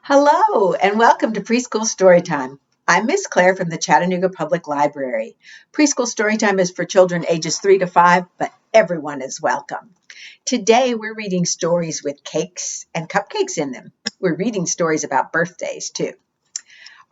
Hello, and welcome to Preschool Storytime. I'm Miss Claire from the Chattanooga Public Library. Preschool Storytime is for children ages 3 to 5, but everyone is welcome. Today, we're reading stories with cakes and cupcakes in them. We're reading stories about birthdays, too.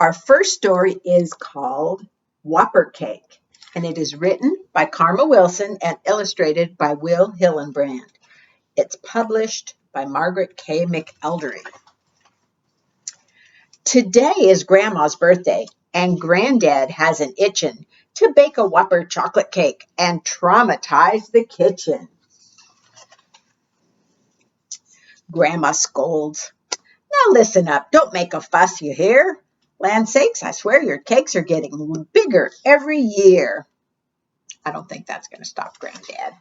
Our first story is called Whopper Cake, and it is written by Karma Wilson and illustrated by Will Hillenbrand. It's published by Margaret K. McElderry. Today is Grandma's birthday, and Granddad has an itchin' to bake a Whopper chocolate cake and traumatize the kitchen. Grandma scolds. Now listen up, don't make a fuss, you hear? Land sakes, I swear your cakes are getting bigger every year. I don't think that's going to stop Granddad.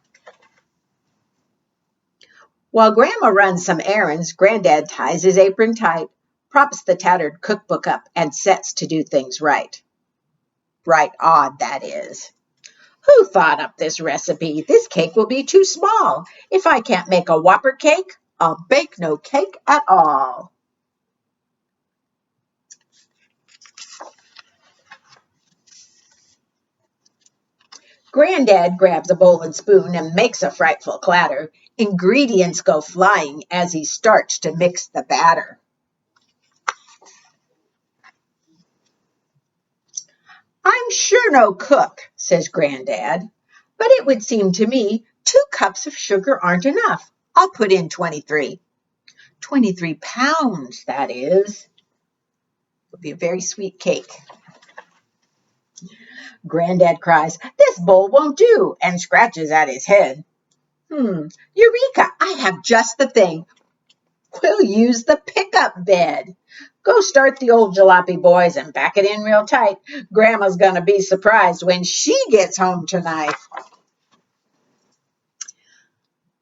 While Grandma runs some errands, Granddad ties his apron tight, props the tattered cookbook up, and sets to do things right. Right odd, that is. Who thought up this recipe? This cake will be too small. If I can't make a Whopper cake, I'll bake no cake at all. Granddad grabs a bowl and spoon and makes a frightful clatter. Ingredients go flying as he starts to mix the batter. I'm sure no cook, says Granddad, but it would seem to me 2 cups of sugar aren't enough. I'll put in 23. 23 pounds, that is. It'll be a very sweet cake. Granddad cries, this bowl won't do, and scratches at his head. Eureka, I have just the thing. We'll use the pickup bed. Go start the old jalopy, boys, and back it in real tight. Grandma's going to be surprised when she gets home tonight.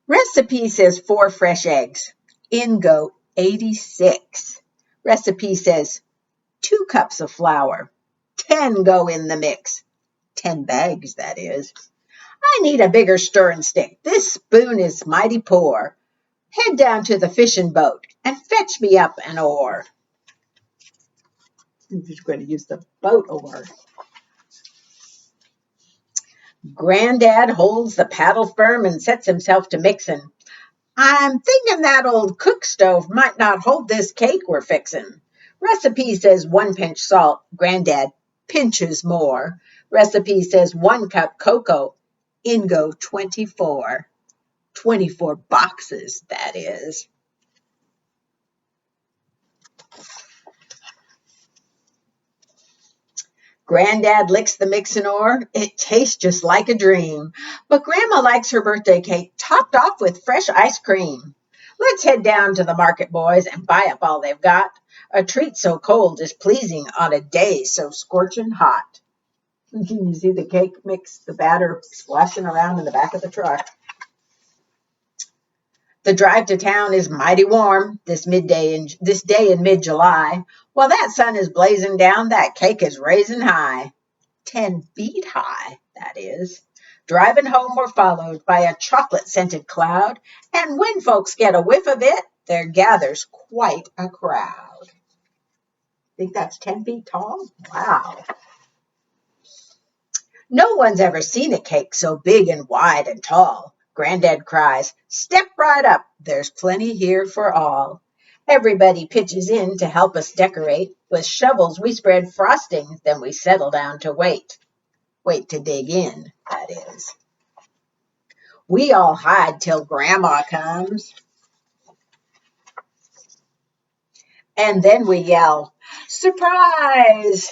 Recipe says 4 fresh eggs. In go 86. Recipe says 2 cups of flour. 10 go in the mix. 10 bags, that is. I need a bigger stirring stick. This spoon is mighty poor. Head down to the fishing boat and fetch me up an oar. I'm just going to use the boat oar. Granddad holds the paddle firm and sets himself to mixing. I'm thinking that old cook stove might not hold this cake we're fixing. Recipe says 1 pinch salt. Granddad pinches more. Recipe says 1 cup cocoa. In go 24. 24 boxes, that is. Granddad licks the mixing oar. It tastes just like a dream. But Grandma likes her birthday cake topped off with fresh ice cream. Let's head down to the market, boys, and buy up all they've got. A treat so cold is pleasing on a day so scorching hot. Can you see the cake mix, the batter splashing around in the back of the truck? The drive to town is mighty warm this day in mid-July. While that sun is blazing down, that cake is raising high. 10 feet high, that is. Driving home, we're followed by a chocolate-scented cloud, and when folks get a whiff of it, there gathers quite a crowd. Think that's 10 feet tall? Wow. No one's ever seen a cake so big and wide and tall. Granddad cries, step right up, there's plenty here for all. Everybody pitches in to help us decorate. With shovels we spread frosting, then we settle down to wait. Wait to dig in, that is. We all hide till Grandma comes. And then we yell, surprise!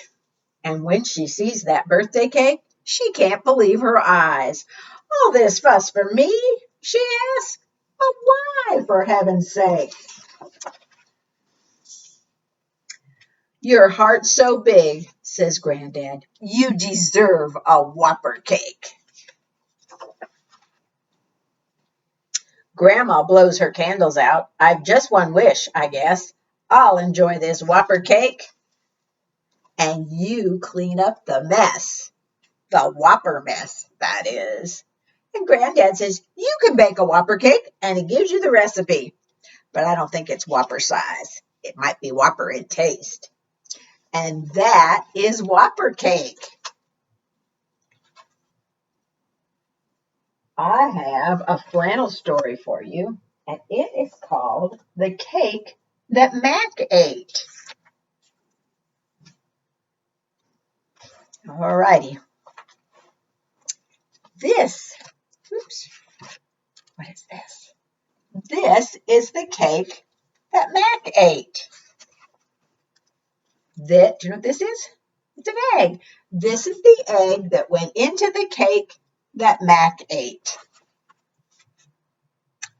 And when she sees that birthday cake, she can't believe her eyes. All this fuss for me, she asks. But why, for heaven's sake? Your heart's so big, says Granddad. You deserve a Whopper cake. Grandma blows her candles out. I've just one wish, I guess. I'll enjoy this Whopper cake. And you clean up the mess. The Whopper mess, that is. And Granddad says, you can bake a Whopper cake, and he gives you the recipe. But I don't think it's Whopper size. It might be Whopper in taste. And that is Whopper Cake. I have a flannel story for you, and it is called The Cake That Mac Ate. All righty. What is this? This is the cake that Mac ate. Do you know what this is? It's an egg. This is the egg that went into the cake that Mac ate.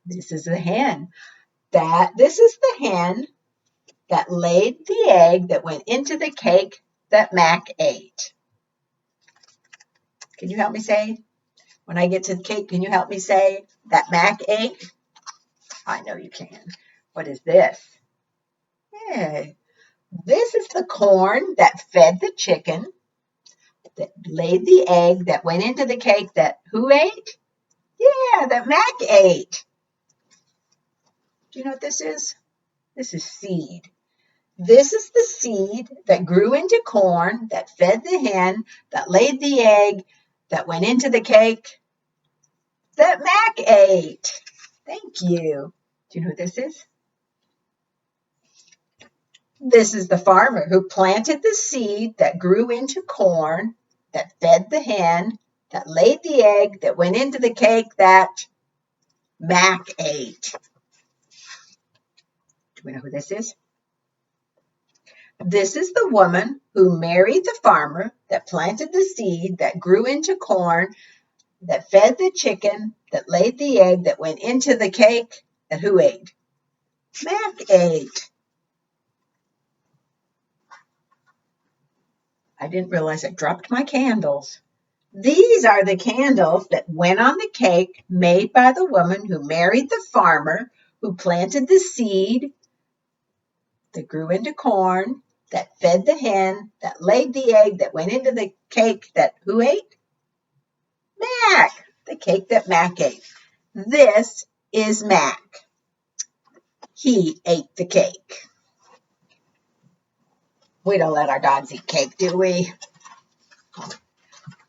This is the hen. This is the hen that laid the egg that went into the cake that Mac ate. Can you help me say? When I get to the cake, can you help me say that Mac ate? I know you can. What is this? Hey, this is the corn that fed the chicken, that laid the egg that went into the cake that who ate? Yeah, that Mac ate. Do you know what this is? This is seed. This is the seed that grew into corn, that fed the hen, that laid the egg, that went into the cake that Mac ate. Thank you. Do you know who this is? This is the farmer who planted the seed that grew into corn, that fed the hen, that laid the egg, that went into the cake that Mac ate. Do we know who this is? This is the woman who married the farmer that planted the seed that grew into corn, that fed the chicken, that laid the egg, that went into the cake that who ate? Mac ate. I didn't realize I dropped my candles. These are the candles that went on the cake made by the woman who married the farmer, who planted the seed that grew into corn, that fed the hen, that laid the egg, that went into the cake that who ate? Mac, the cake that Mac ate. This is Mac. He ate the cake. We don't let our dogs eat cake, do we?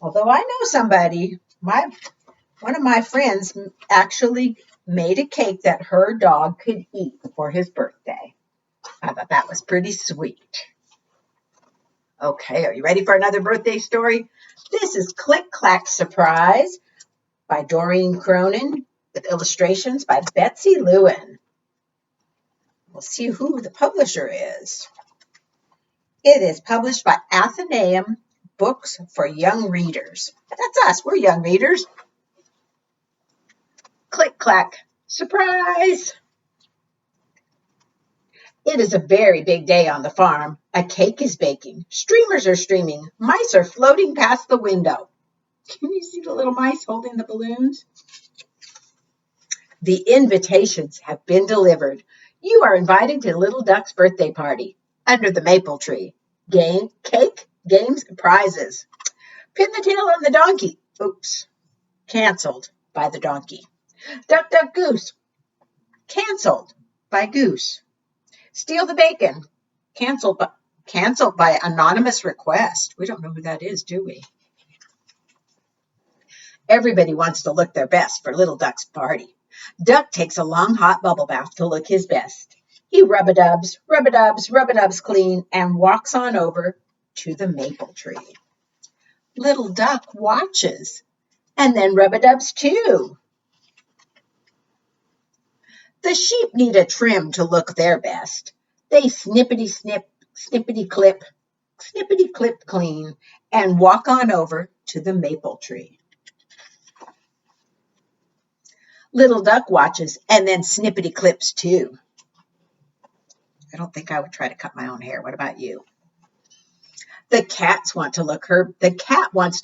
Although I know somebody, one of my friends actually made a cake that her dog could eat for his birthday. I thought that was pretty sweet. Okay, are you ready for another birthday story? This is Click Clack Surprise by Doreen Cronin with illustrations by Betsy Lewin. We'll see who the publisher is. It is published by Athenaeum Books for Young Readers. That's us. We're young readers. Click, clack, surprise. It is a very big day on the farm. A cake is baking. Streamers are streaming. Mice are floating past the window. Can you see the little mice holding the balloons? The invitations have been delivered. You are invited to Little Duck's birthday party under the maple tree. Cake, games, and prizes. Pin the tail on the donkey. Oops. Canceled by the donkey. Duck, duck, goose. Canceled by goose. Steal the bacon. Canceled by anonymous request. We don't know who that is, do we? Everybody wants to look their best for Little Duck's party. Duck takes a long hot bubble bath to look his best. He rub-a-dubs, rub-a-dubs, rub-a-dubs clean and walks on over to the maple tree. Little Duck watches and then rub-a-dubs too. The sheep need a trim to look their best. They snippity-snip, snippity-clip, snippity-clip clean and walk on over to the maple tree. Little Duck watches and then snippity clips too. I don't think I would try to cut my own hair. What about you? The cat wants to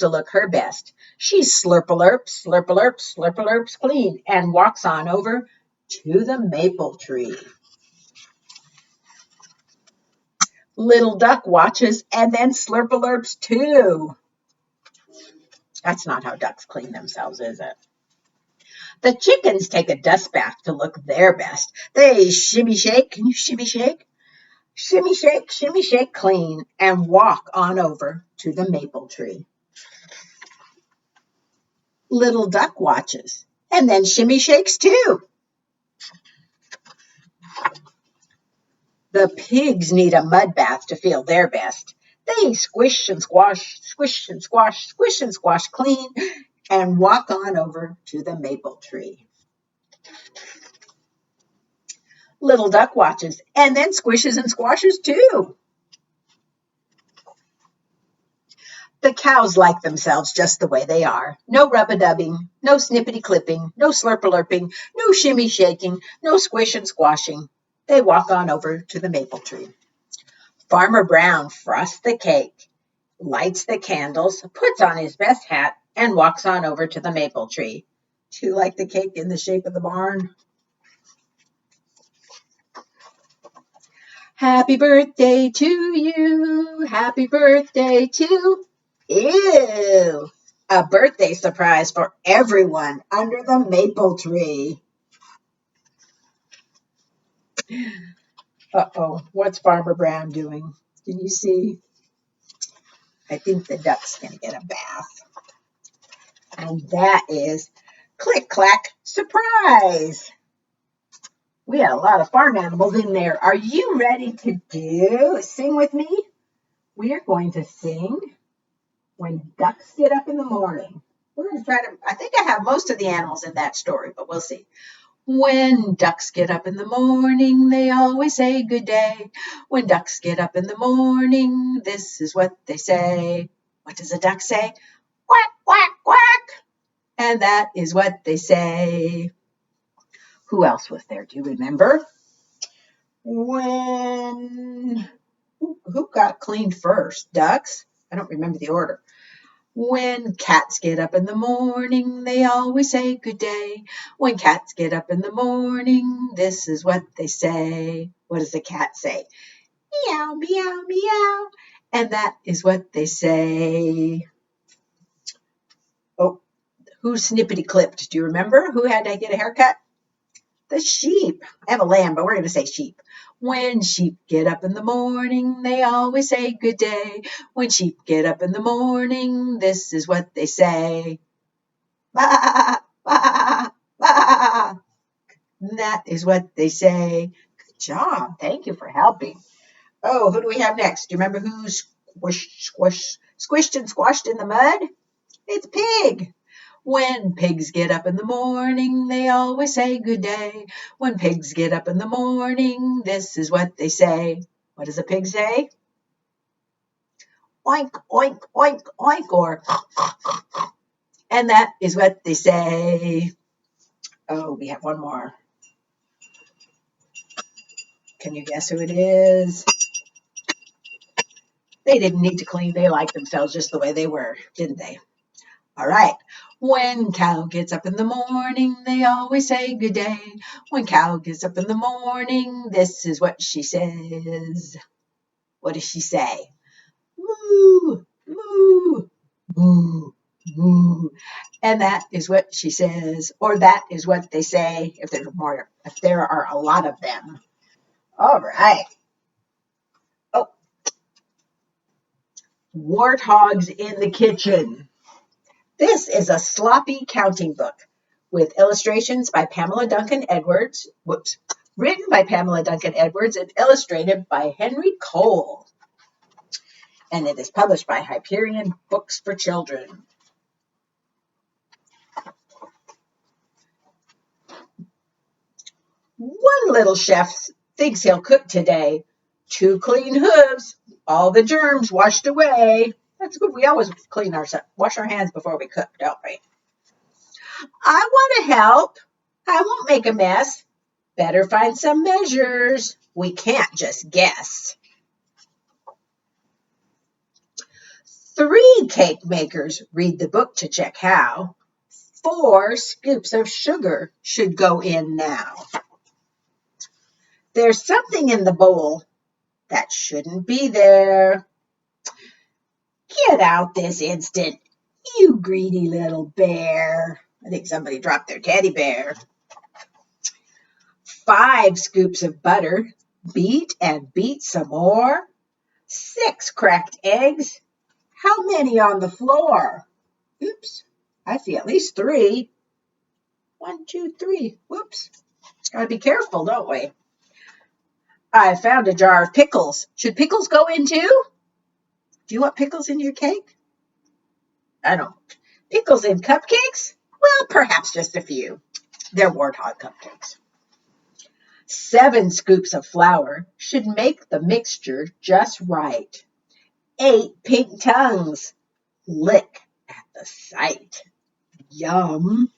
look her best. She slurp-a-lurps, slurp-a-lurps, slurp-a-lurps clean and walks on over to the maple tree. Little Duck watches and then slurp-a-lurps too. That's not how ducks clean themselves, is it? The chickens take a dust bath to look their best. They shimmy shake. Can you shimmy shake? shimmy shake clean, and walk on over to the maple tree. Little duck watches and then shimmy shakes too. The pigs need a mud bath to feel their best. They squish and squash, squish and squash, squish and squash clean, and walk on over to the maple tree. Little duck watches and then squishes and squashes too. The cows like themselves just the way they are. No rub-a-dubbing, no snippety clipping, no slurp-a-lurping, no shimmy shaking, no squish and squashing. They walk on over to the maple tree. Farmer Brown frosts the cake, lights the candles, puts on his best hat, and walks on over to the maple tree. Do you like the cake in the shape of the barn? Happy birthday to you. Happy birthday to Ew! A birthday surprise for everyone under the maple tree. Uh-oh, what's Farmer Brown doing? Can you see? I think the duck's going to get a bath. And that is Click Clack Surprise. We had a lot of farm animals in there. Are you ready to sing with me? We are going to sing When Ducks Get Up in the Morning. We're going to try to, I think I have most of the animals in that story, but we'll see. When ducks get up in the morning, they always say good day. When ducks get up in the morning, this is what they say. What does a duck say? Quack, quack, quack. And that is what they say. Who else was there? Do you remember? When, who got cleaned first? Ducks? I don't remember the order. When cats get up in the morning, they always say good day. When cats get up in the morning, this is what they say. What does the cat say? Meow, meow, meow. And that is what they say. Oh, who's snippety clipped? Do you remember who had to get a haircut? The sheep. I have a lamb, but we're going to say sheep. When sheep get up in the morning, they always say good day. When sheep get up in the morning, this is what they say. Ba, ba, ba. That is what they say. Good job. Thank you for helping. Oh, who do we have next? Do you remember who squished and squashed in the mud? It's Pig. When pigs get up in the morning, they always say good day. When pigs get up in the morning, this is what they say. What does a pig say? Oink, oink, oink, oink, or and that is what they say. Oh, we have one more. Can you guess who it is? They didn't need to clean. They liked themselves just the way they were, didn't they? All right. When cow gets up in the morning, they always say good day. When cow gets up in the morning, this is what she says. What does she say? Moo, moo, moo, moo. And that is what she says, or that is what they say if there are a lot of them. All right. Oh, Warthogs in the Kitchen. This is a sloppy counting book with illustrations by Pamela Duncan Edwards. Written by Pamela Duncan Edwards and illustrated by Henry Cole. And it is published by Hyperion Books for Children. One little chef thinks he'll cook today. 2 clean hooves, all the germs washed away. That's good. We always wash our hands before we cook, don't we? I want to help. I won't make a mess. Better find some measures. We can't just guess. 3 cake makers read the book to check how. 4 scoops of sugar should go in now. There's something in the bowl that shouldn't be there. Get out this instant, you greedy little bear. I think somebody dropped their teddy bear. 5 scoops of butter. Beat and beat some more. 6 cracked eggs. How many on the floor? Oops, I see at least 3. 1, 2, 3. Whoops. Gotta be careful, don't we? I found a jar of pickles. Should pickles go in too? Do you want pickles in your cake? I don't. Pickles in cupcakes? Well, perhaps just a few. They're warthog cupcakes. 7 scoops of flour should make the mixture just right. 8 pink tongues. Lick at the sight. Yum.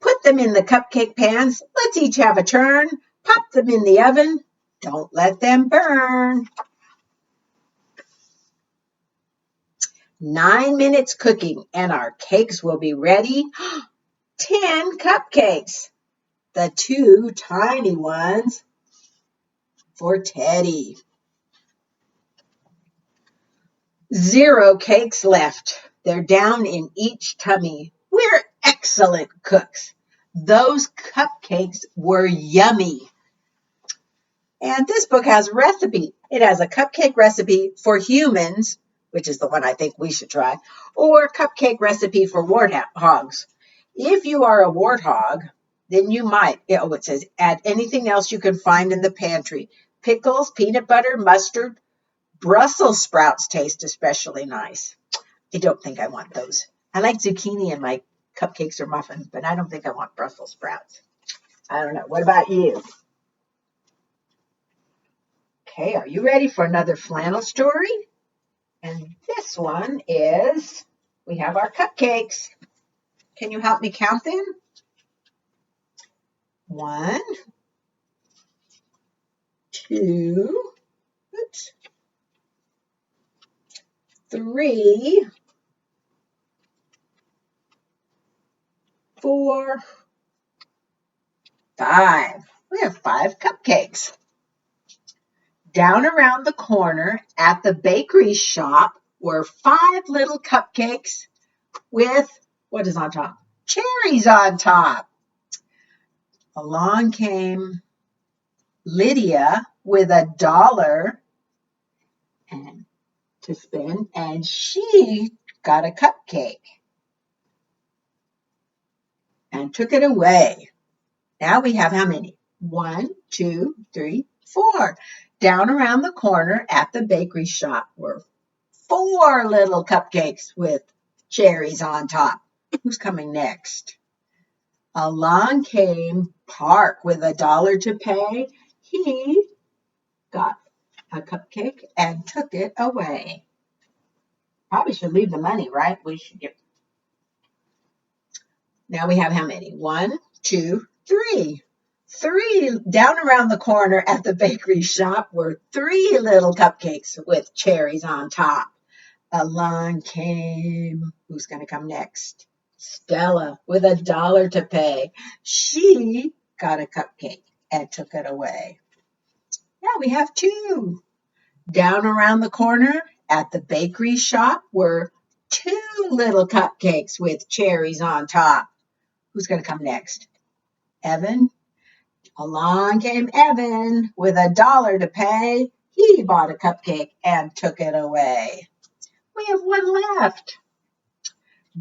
Put them in the cupcake pans. Let's each have a turn. Pop them in the oven. Don't let them burn. 9 minutes cooking and our cakes will be ready. 10 cupcakes. The 2 tiny ones for Teddy. 0 cakes left. They're down in each tummy. We're excellent cooks. Those cupcakes were yummy. And this book has a recipe. It has a cupcake recipe for humans, which is the one I think we should try, or a cupcake recipe for warthogs. If you are a warthog, then you might, it says, add anything else you can find in the pantry. Pickles, peanut butter, mustard, Brussels sprouts taste especially nice. I don't think I want those. I like zucchini in my cupcakes or muffins, but I don't think I want Brussels sprouts. I don't know. What about you? Okay, are you ready for another flannel story? And this one is, we have our cupcakes. Can you help me count them? 1, 2, 3, 4, 5. We have 5 cupcakes. Down around the corner at the bakery shop were 5 little cupcakes with, what is on top? Cherries on top. Along came Lydia with $1 to spend, and she got a cupcake and took it away. Now we have how many? 1, 2, 3, 4. Down around the corner at the bakery shop were 4 little cupcakes with cherries on top. Who's coming next? Along came Park with $1 to pay. He got a cupcake and took it away. Probably should leave the money, right? We should give. Now we have how many? 1, 2, 3. 3 down around the corner at the bakery shop were 3 little cupcakes with cherries on top. Along came, who's going to come next? Stella with $1 to pay. She got a cupcake and took it away. Now we have 2. Down around the corner at the bakery shop were 2 little cupcakes with cherries on top. Who's going to come next? Evan. Along came Evan with $1 to pay. He bought a cupcake and took it away. We have 1 left.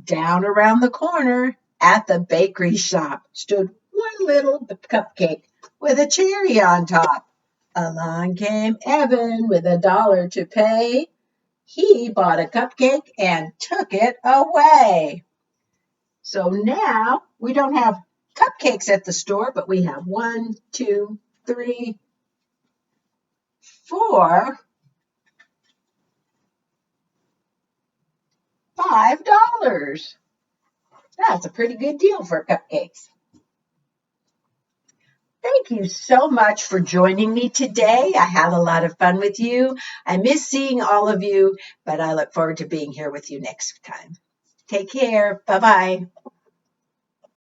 Down around the corner at the bakery shop stood 1 little cupcake with a cherry on top. Along came Evan with $1 to pay. He bought a cupcake and took it away. So now we don't have cupcakes at the store, but we have 1, 2, 3, 4, $5. That's a pretty good deal for cupcakes. Thank you so much for joining me today. I had a lot of fun with you. I miss seeing all of you, but I look forward to being here with you next time. Take care. Bye-bye.